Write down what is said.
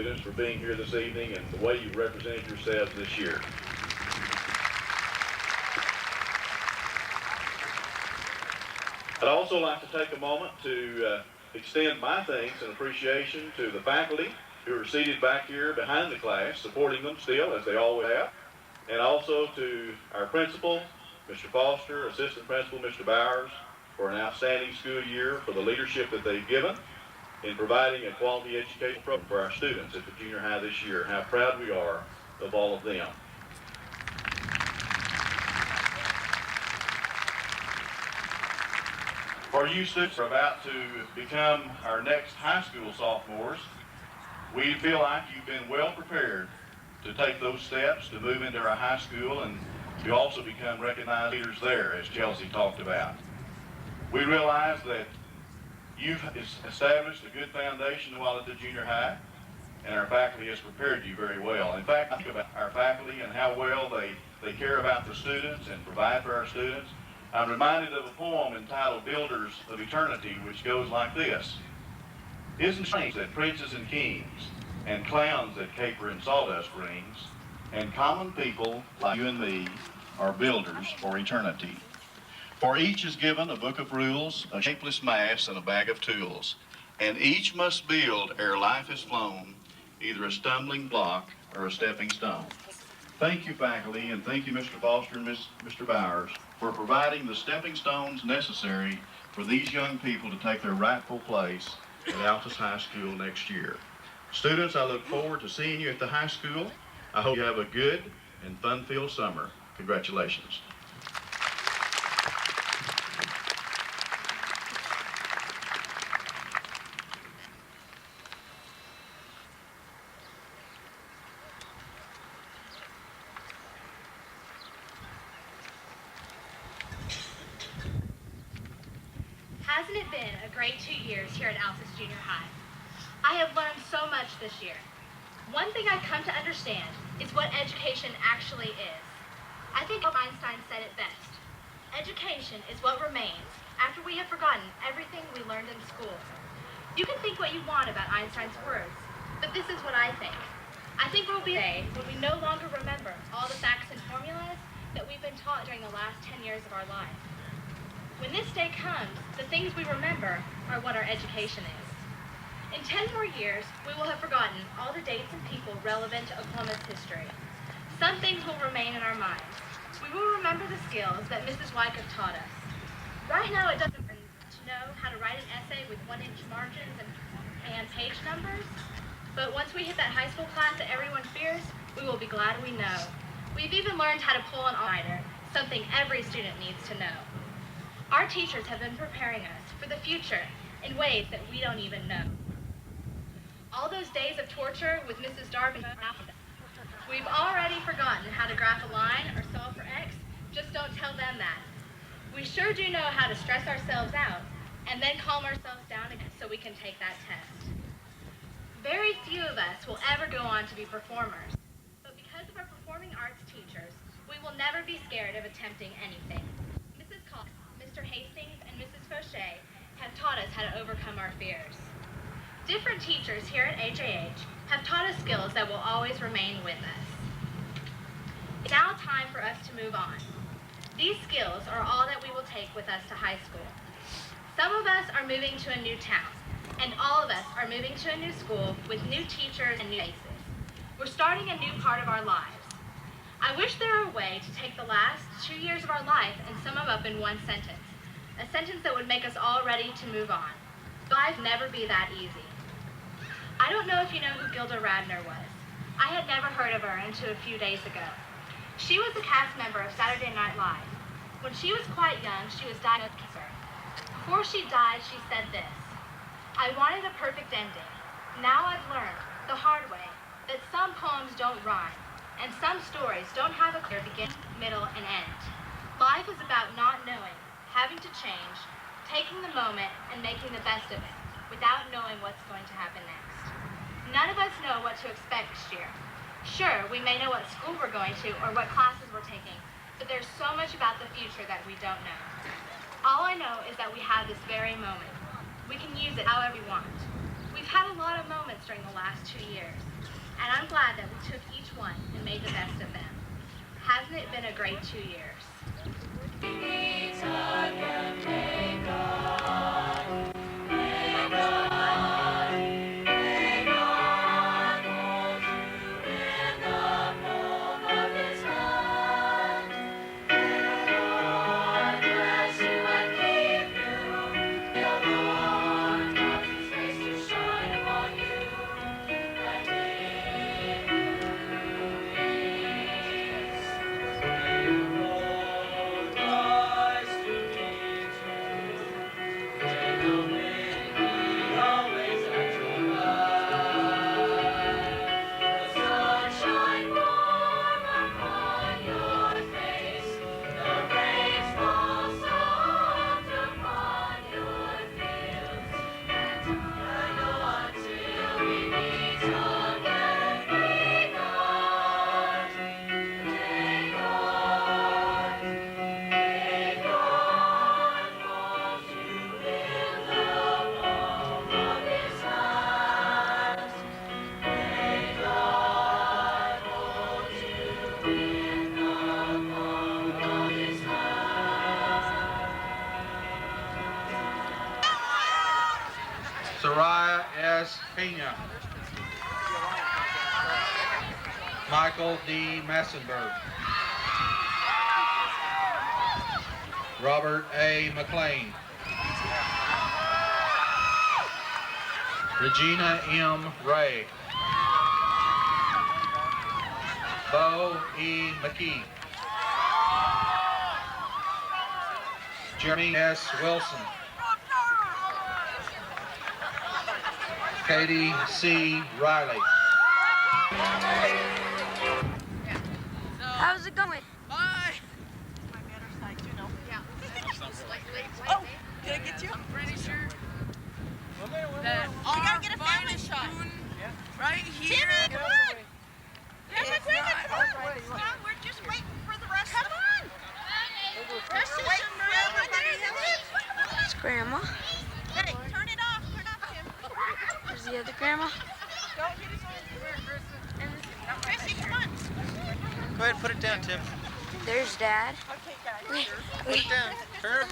students for being here this evening and the way you represented yourselves this year. I'd also like to take a moment to extend my thanks and appreciation to the faculty who are seated back here behind the class, supporting them still, as they always have, and also to our principal, Mr. Foster, assistant principal, Mr. Bowers, for an outstanding school year, for the leadership that they've given in providing a quality education program for our students at the junior high this year. How proud we are of all of them. For you students who are about to become our next high school sophomores, we feel like you've been well prepared to take those steps to move into our high school and to also become recognized leaders there, as Chelsea talked about. We realize that you've established a good foundation while at the junior high, and our faculty has prepared you very well. In fact, I think about our faculty and how well they care about the students and provide for our students. I'm reminded of a poem entitled Builders of Eternity, which goes like this. Isn't it strange that princes and kings and clowns that caper in sawdust rings and common people like you and me are builders for eternity? For each is given a book of rules, a shapeless mass, and a bag of tools, and each must build ere life is flown, either a stumbling block or a stepping stone. Thank you, faculty, and thank you, Mr. Foster and Mr. Bowers, for providing the stepping stones necessary for these young people to take their rightful place at Altus High School next year. Students, I look forward to seeing you at the high school. I hope you have a good and fun-filled summer. Congratulations. Hasn't it been a great 2 years here at Altus Junior High? I have learned so much this year. One thing I've come to understand is what education actually is. I think Einstein said it best. Education is what remains after we have forgotten everything we learned in school. You can think what you want about Einstein's words, but this is what I think. I think we'll be a day when we no longer remember all the facts and formulas that we've been taught during the last 10 years of our life. When this day comes, the things we remember are what our education is. In 10 more years, we will have forgotten all the dates and people relevant to Oklahoma's history. Some things will remain in our minds. We will remember the skills that Mrs. Wyckoff taught us. Right now, it doesn't matter to know how to write an essay with 1-inch margins and page numbers, but once we hit that high school class that everyone fears, we will be glad we know. We've even learned how to pull an all-nighter, something every student needs to know. Our teachers have been preparing us for the future in ways that we don't even know. All those days of torture with Mrs. Darby, we've already forgotten how to graph a line or solve for X. Just don't tell them that. We sure do know how to stress ourselves out and then calm ourselves down again so we can take that test. Very few of us will ever go on to be performers, but because of our performing arts teachers, we will never be scared of attempting anything. Mrs. Cox, Mr. Hastings, and Mrs. Fauché have taught us how to overcome our fears. Different teachers here at AJH have taught us skills that will always remain with us. It's now time for us to move on. These skills are all that we will take with us to high school. Some of us are moving to a new town, and all of us are moving to a new school with new teachers and new faces. We're starting a new part of our lives. I wish there were a way to take the last 2 years of our life and sum them up in one sentence, a sentence that would make us all ready to move on. Life never be that easy. I don't know if you know who Gilda Radner was. I had never heard of her until a few days ago. She was a cast member of Saturday Night Live. When she was quite young, she was diagnosed with cancer. Before she died, she said this: "I wanted a perfect ending. Now I've learned, the hard way, that some poems don't rhyme, and some stories don't have a clear beginning, middle, and end. Life is about not knowing, having to change, taking the moment, and making the best of it, without knowing what's going to happen next. None of us know what to expect this year. Sure, we may know what school we're going to or what classes we're taking, but there's so much about the future that we don't know. All I know is that we have this very moment. We can use it however we want. We've had a lot of moments during the last 2 years, and I'm glad that we took each one and made the best of them. Hasn't it been a great 2 years? Soraya S. Pena. Michael D. Massenberg. Robert A. McLean. Regina M. Ray. Bo E. McKee. Jeremy S. Wilson. Katie C. Riley. How's it going? Bye. Oh, can I get you? I'm pretty sure I that gotta get a family shot. right here. Timmy, come on. Grandma, come on. We're just waiting for the rest. Come on. Rest is It's Grandma. Hey, turn it off. Turn off, Tim. Where's the other Grandma? Don't get his arms. Chrissy, come on. Go ahead and put it down, Tim. There's Dad. Okay, guys. Put it down. Turn.